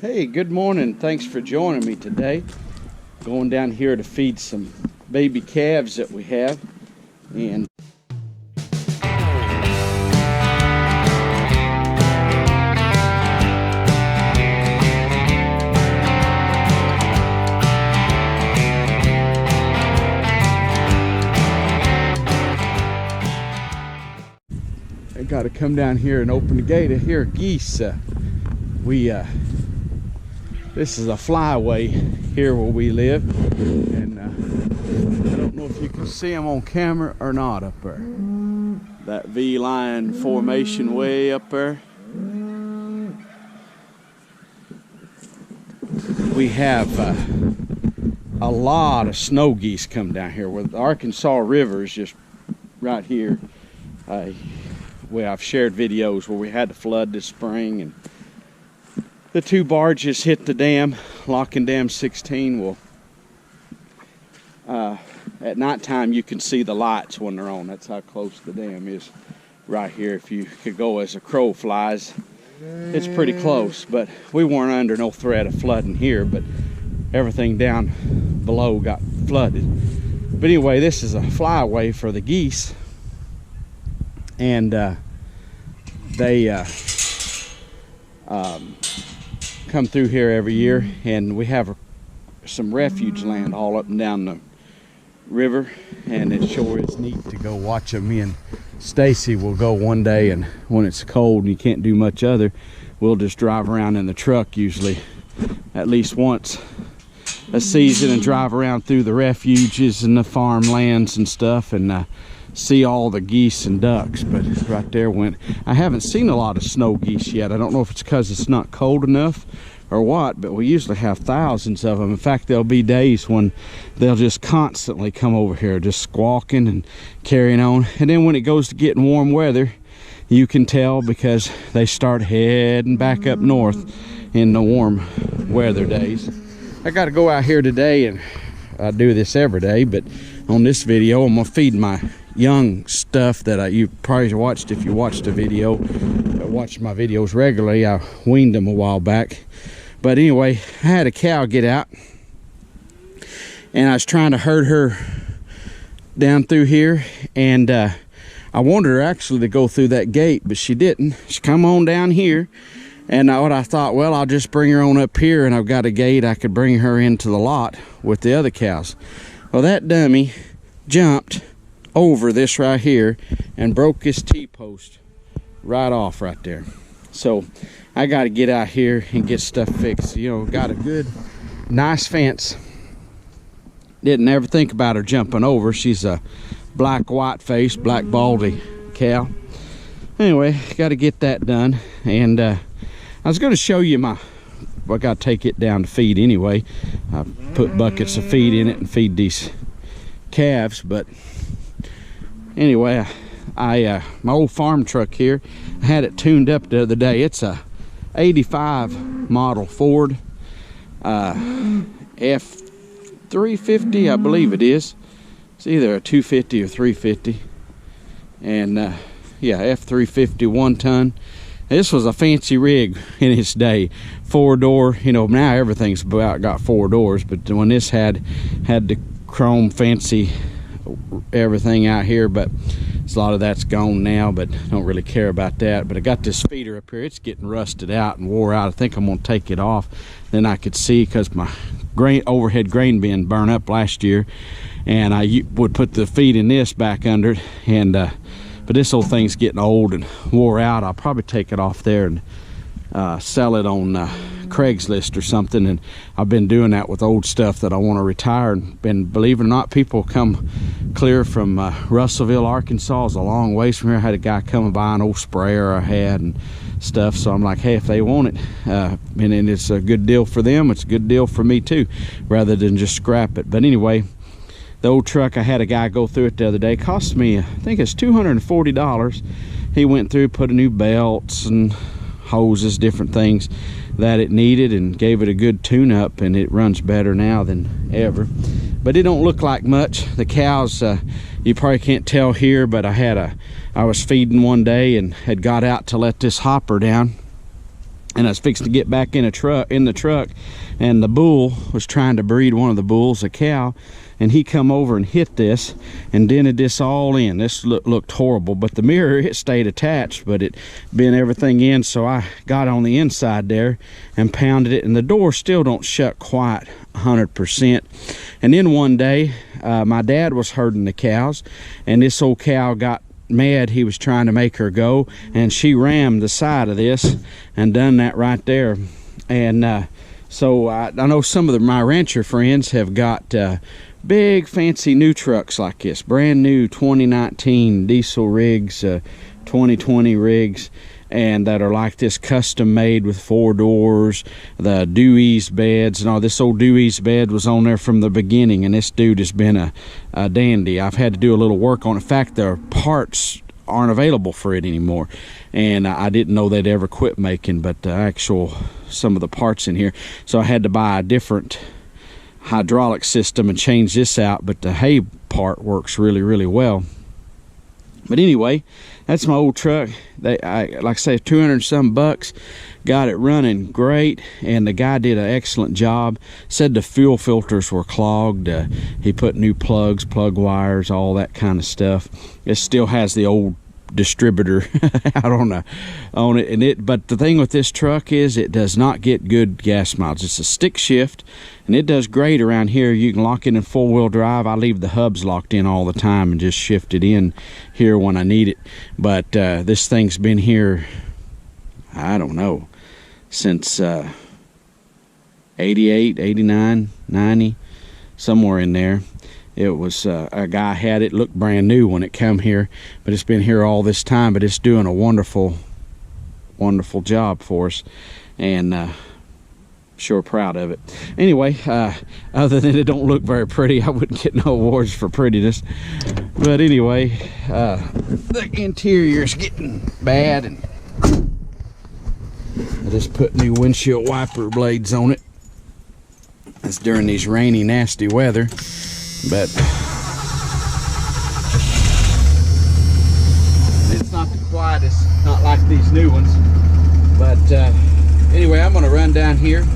Hey, good morning. Thanks for joining me today. Going down here to feed some baby calves that we have. And I got to come down here and open the gate. Here, geese. This is a flyway here where we live, and I don't know if you can see them on camera or not up there. That V-line formation way up there. We have a lot of snow geese come down here. Where the Arkansas River is just right here. Where I've shared videos where we had to flood this spring, and the two barges hit the dam, locking dam 16. Well, at nighttime you can see the lights when they're on. That's how close the dam is right here. If you could go as a crow flies, it's pretty close. But we weren't under no threat of flooding here, but everything down below got flooded. But anyway, this is a flyway for the geese, and they come through here every year, and we have some refuge land all up and down the river, and it sure is neat to go watch them. Me and Stacy will go one day, and when it's cold and you can't do much other, we'll just drive around in the truck, usually at least once a season, and drive around through the refuges and the farmlands and stuff, and see all the geese and ducks. But right there I haven't seen a lot of snow geese yet. I don't know if it's because it's not cold enough or what, but we usually have thousands of them. In fact, there'll be days when they'll just constantly come over here, just squawking and carrying on. And then when it goes to getting warm weather, you can tell because they start heading back up north in the warm weather days. I got to go out here today, and I do this every day, but on this video I'm gonna feed my young stuff that you probably watched. If you watched the video, watched my videos regularly, I weaned them a while back. But anyway, I had a cow get out, and I was trying to herd her down through here, and I wanted her actually to go through that gate, but she didn't. She come on down here, and what I thought, well, I'll just bring her on up here, and I've got a gate I could bring her into the lot with the other cows. Well, that dummy jumped over this right here and broke his T-post right off right there. So I got to get out here and get stuff fixed. You know, got a good nice fence. Didn't ever think about her jumping over. She's a black white face, black baldy cow. Anyway, got to get that done. And I was going to show you I got to take it down to feed anyway. I put buckets of feed in it and feed these calves. But anyway, my old farm truck here, I had it tuned up the other day. It's a 85 model Ford F350, I believe it is. It's either a 250 or 350. And yeah, F350 1 ton. This was a fancy rig in its day. 4-door, you know, now everything's about got 4 doors, but when this had the chrome fancy everything out here, but a lot of that's gone now, but don't really care about that. But I got this feeder up here. It's getting rusted out and wore out. I think I'm gonna take it off. Then I could see, because my overhead grain bin burned up last year, and I would put the feed in this back under it, and but this old thing's getting old and wore out. I'll probably take it off there and sell it on Craigslist or something. And I've been doing that with old stuff that I want to retire. And believe it or not, people come clear from Russellville, Arkansas. It's a long ways from here. I had a guy come by an old sprayer I had and stuff. So I'm like, hey, if they want it, and it's a good deal for them, it's a good deal for me too, rather than just scrap it. But anyway, the old truck, I had a guy go through it the other day. It cost me, I think it's $240. He went through, put a new belts and hoses, different things that it needed, and gave it a good tune-up, and it runs better now than ever. But it don't look like much. The cows, you probably can't tell here, but I was feeding one day and had got out to let this hopper down, and I was fixing to get back in the truck, and the bull was trying to breed one of the bulls, a cow, and he come over and hit this and dented this all in. This looked horrible, but the mirror, it stayed attached, but it bent everything in, so I got on the inside there and pounded it, and the door still don't shut quite 100%. And then one day, my dad was herding the cows, and this old cow got mad. He was trying to make her go, and she rammed the side of this and done that right there. And so I know some of my rancher friends have got big fancy new trucks like this, brand new 2019 diesel rigs, 2020 rigs, and that are like this, custom made with 4 doors, the Dewey's beds and all. This old Dewey's bed was on there from the beginning, and this dude has been a dandy. I've had to do a little work on it. In fact, the parts aren't available for it anymore, and I didn't know they'd ever quit making, but the actual, some of the parts in here, so I had to buy a different hydraulic system and change this out, but the hay part works really well. But anyway, that's my old truck. Like I say, 200 some bucks, got it running great, and the guy did an excellent job. Said the fuel filters were clogged. He put new plugs, plug wires, all that kind of stuff. It still has the old distributor out on it, and but the thing with this truck is it does not get good gas mileage. It's a stick shift, and it does great around here. You can lock it in 4-wheel drive. I leave the hubs locked in all the time and just shift it in here when I need it. But this thing's been here, I don't know, since 88, 89, 90, somewhere in there. It was a guy had it, looked brand new when it come here, but it's been here all this time, but it's doing a wonderful job for us, and sure proud of it. Anyway, other than it don't look very pretty, I wouldn't get no awards for prettiness. But anyway, the interior is getting bad, and I just put new windshield wiper blades on it. It's during these rainy, nasty weather. But it's not the quietest, not like these new ones. But anyway, I'm gonna run down here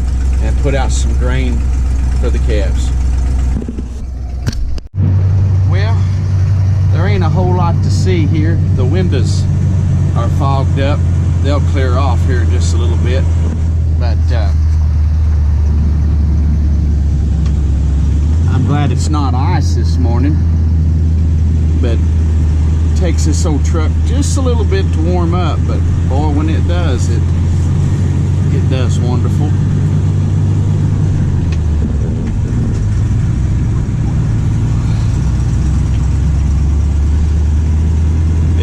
and put out some grain for the calves. Well, there ain't a whole lot to see here. The windows are fogged up. They'll clear off here in just a little bit. But I'm glad it's not ice this morning, but it takes this old truck just a little bit to warm up, but boy, when it does, it does wonderful.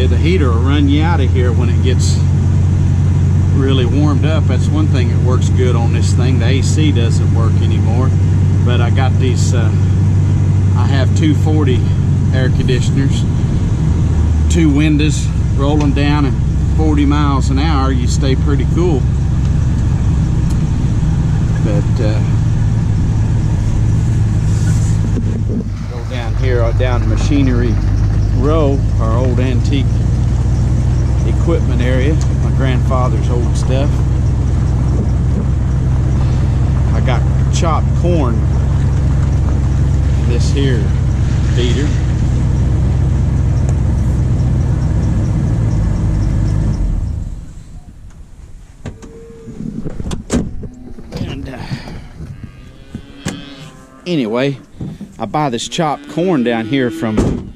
The heater will run you out of here when it gets really warmed up. That's one thing that works good on this thing. The AC doesn't work anymore. But I got these, I have 240 air conditioners, 2 windows rolling down at 40 miles an hour. You stay pretty cool. But go down here, down Machinery Row, our old antique equipment area, my grandfather's old stuff. I got chopped corn in this here feeder. And anyway, I buy this chopped corn down here from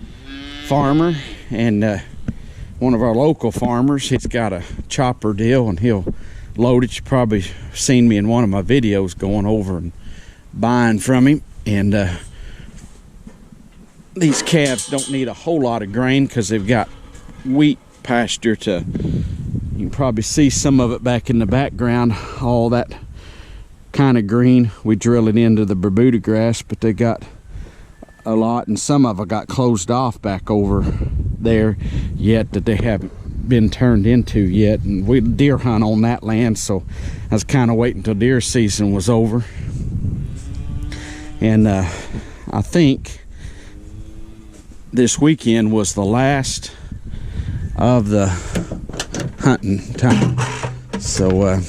farmer, and one of our local farmers. He's got a chopper deal, and he'll load it. You probably seen me in one of my videos going over and buying from him. And these calves don't need a whole lot of grain because they've got wheat pasture to, you can probably see some of it back in the background, all that kind of green. We drill it into the Bermuda grass, but they got a lot, and some of it got closed off back over there yet that they haven't been turned into yet. And we deer hunt on that land, so I was kind of waiting until deer season was over. And I think this weekend was the last of the hunting time, so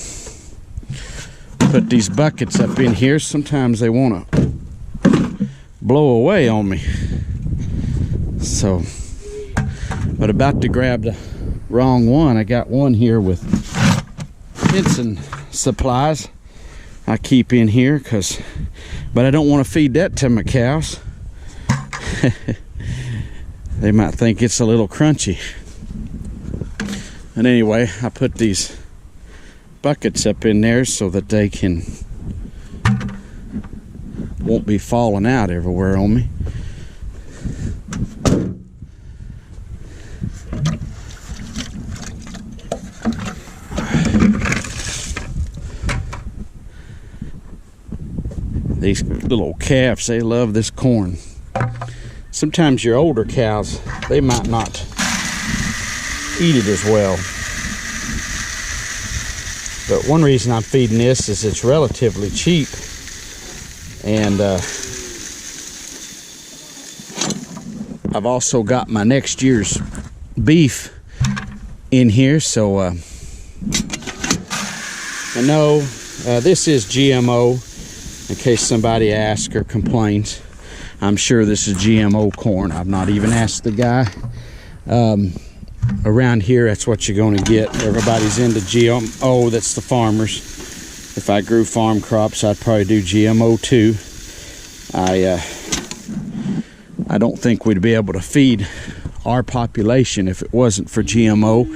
put these buckets up in here. Sometimes they want to blow away on me. So, but about to grab the wrong one. I got one here with fencing supplies I keep in here, but I don't want to feed that to my cows. They might think it's a little crunchy. And anyway, I put these buckets up in there so that they won't be falling out everywhere on me. These little calves, they love this corn. Sometimes your older cows, they might not eat it as well. But one reason I'm feeding this is it's relatively cheap. And I've also got my next year's beef in here. So I know this is GMO. In case somebody asks or complains, I'm sure this is GMO corn. I've not even asked the guy. Around here, that's what you're going to get. Everybody's into GMO. That's the farmers. If I grew farm crops, I'd probably do GMO too. I don't think we'd be able to feed our population if it wasn't for GMO.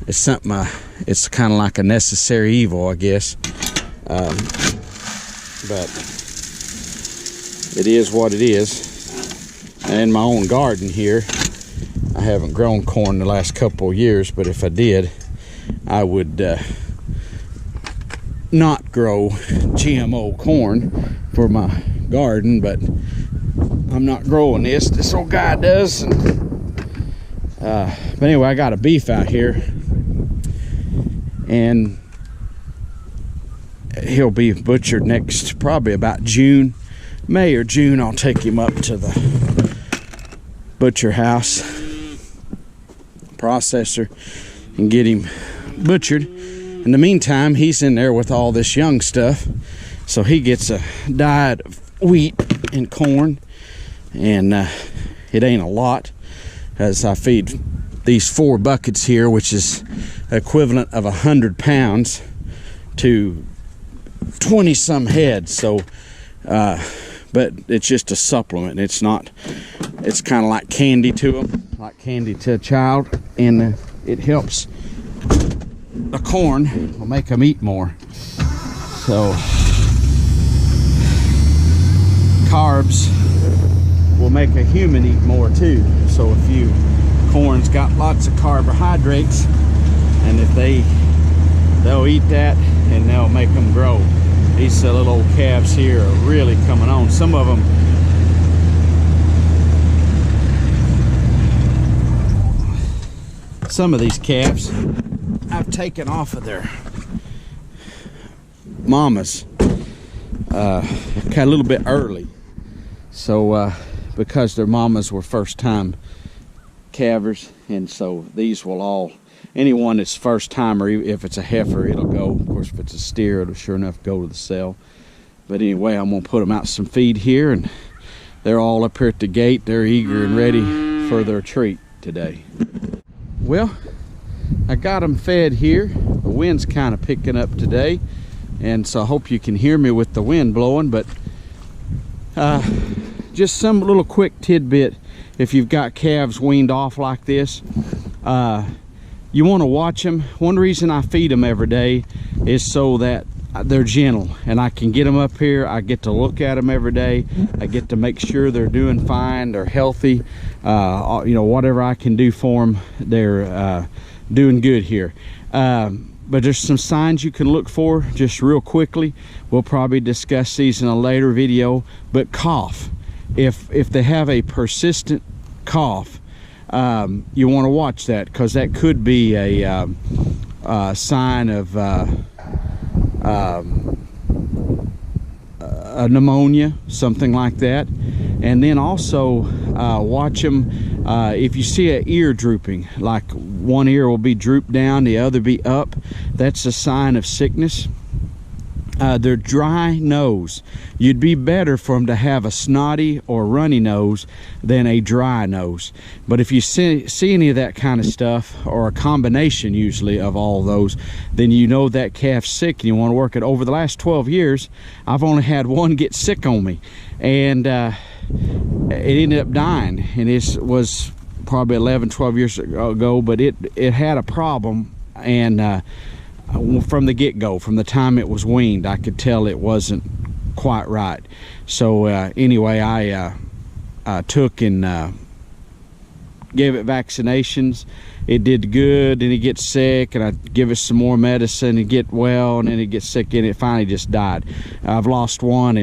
It's something. It's kind of like a necessary evil, I guess. But it is what it is. And in my own garden here, I haven't grown corn the last couple of years, but if I did, I would not grow GMO corn for my garden. But I'm not growing this. This old guy does. And, but anyway, I got a beef out here, and he'll be butchered next, probably about June, May or June. I'll take him up to the butcher house, processor, and get him butchered. In the meantime, he's in there with all this young stuff, so he gets a diet of wheat and corn, and it ain't a lot, as I feed these 4 buckets here, which is equivalent of 100 pounds to 20 some head. So but it's just a supplement. It's not, it's kind of like candy to them, like candy to a child, and it helps. The corn will make them eat more. So carbs will make a human eat more too. So if corn's got lots of carbohydrates, and if they'll eat that, and they'll make them grow. These little old calves here are really coming on. Some of them, some of these calves I've taken off of their mamas kind of a little bit early. So because their mamas were first time calvers, and so these will all, anyone that's first time, or if it's a heifer, it'll go. Of course, if it's a steer, it'll sure enough go to the cell. But anyway, I'm gonna put them out some feed here, and they're all up here at the gate. They're eager and ready for their treat today. Well, I got them fed here. The wind's kind of picking up today, and so I hope you can hear me with the wind blowing. But just some little quick tidbit: if you've got calves weaned off like this, you want to watch them. One reason I feed them every day is so that they're gentle, and I can get them up here. I get to look at them every day. I get to make sure they're doing fine, they're healthy. You know, whatever I can do for them, they're doing good here. But there's some signs you can look for just real quickly. We'll probably discuss these in a later video. But cough, if they have a persistent cough, you want to watch that, because that could be a sign of a pneumonia, something like that. And then also watch them if you see an ear drooping, like one ear will be drooped down, the other be up. That's a sign of sickness. They're dry nose. You'd be better for them to have a snotty or runny nose than a dry nose. But if you see any of that kind of stuff, or a combination usually of all those, then you know that calf's sick and you want to work it. Over the last 12 years, I've only had one get sick on me, and it ended up dying. And it was probably 11-12 years ago, but it had a problem, and from the get-go, from the time it was weaned, I could tell it wasn't quite right. So anyway, I took and gave it vaccinations. It did good, and it gets sick, and I give it some more medicine and get well, and then it gets sick, and it finally just died. I've lost one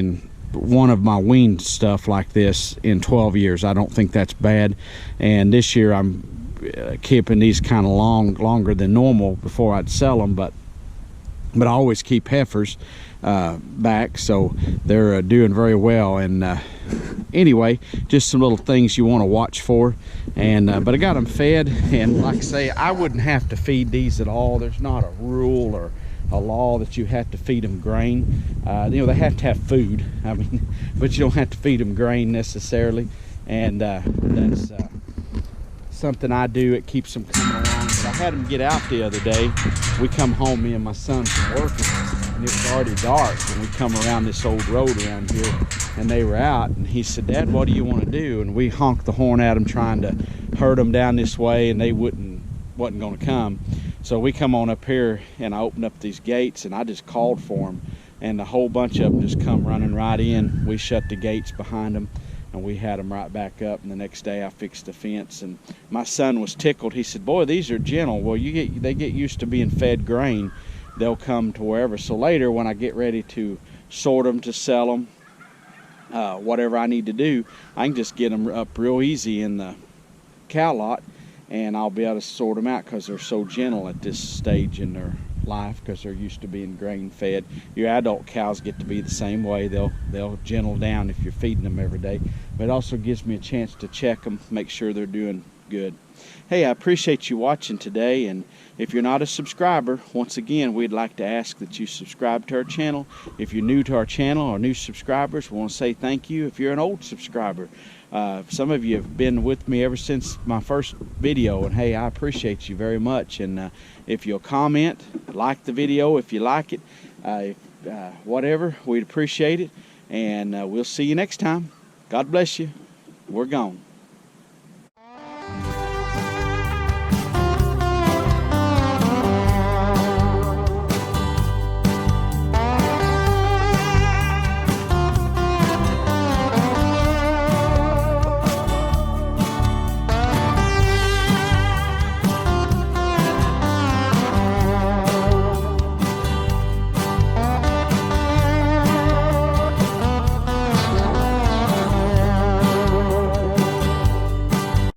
of my weaned stuff like this in 12 years. I don't think that's bad. And this year I'm keeping these kind of longer than normal before I'd sell them, but I always keep heifers back, so they're doing very well. And anyway, just some little things you want to watch for. And but I got them fed, and like I say, I wouldn't have to feed these at all. There's not a rule or a law that you have to feed them grain. You know, they have to have food, I mean, but you don't have to feed them grain necessarily. And that's something I do. It keeps them coming along. But I had them get out the other day. We come home, me and my son, from working, and it was already dark, and we come around this old road around here, and they were out, and he said, "Dad, what do you want to do?" And we honked the horn at them, trying to herd them down this way, and they wasn't going to come. So we come on up here, and I opened up these gates, and I just called for them, and a whole bunch of them just come running right in. We shut the gates behind them, and we had them right back up. And the next day I fixed the fence, and my son was tickled. He said, "Boy, these are gentle." Well, they get used to being fed grain, they'll come to wherever. So later, when I get ready to sort them to sell them, whatever I need to do, I can just get them up real easy in the cow lot, and I'll be able to sort them out, because they're so gentle at this stage in their life, because they're used to being grain fed. Your adult cows get to be the same way. They'll gentle down if you're feeding them every day. But it also gives me a chance to check them, make sure they're doing good. Hey, I appreciate you watching today, and if you're not a subscriber, once again, we'd like to ask that you subscribe to our channel. If you're new to our channel or new subscribers, we want to say thank you. If you're an old subscriber, some of you have been with me ever since my first video, and hey, I appreciate you very much. And if you'll comment, like the video if you like it, whatever, we'd appreciate it. And we'll see you next time. God bless you. We're gone.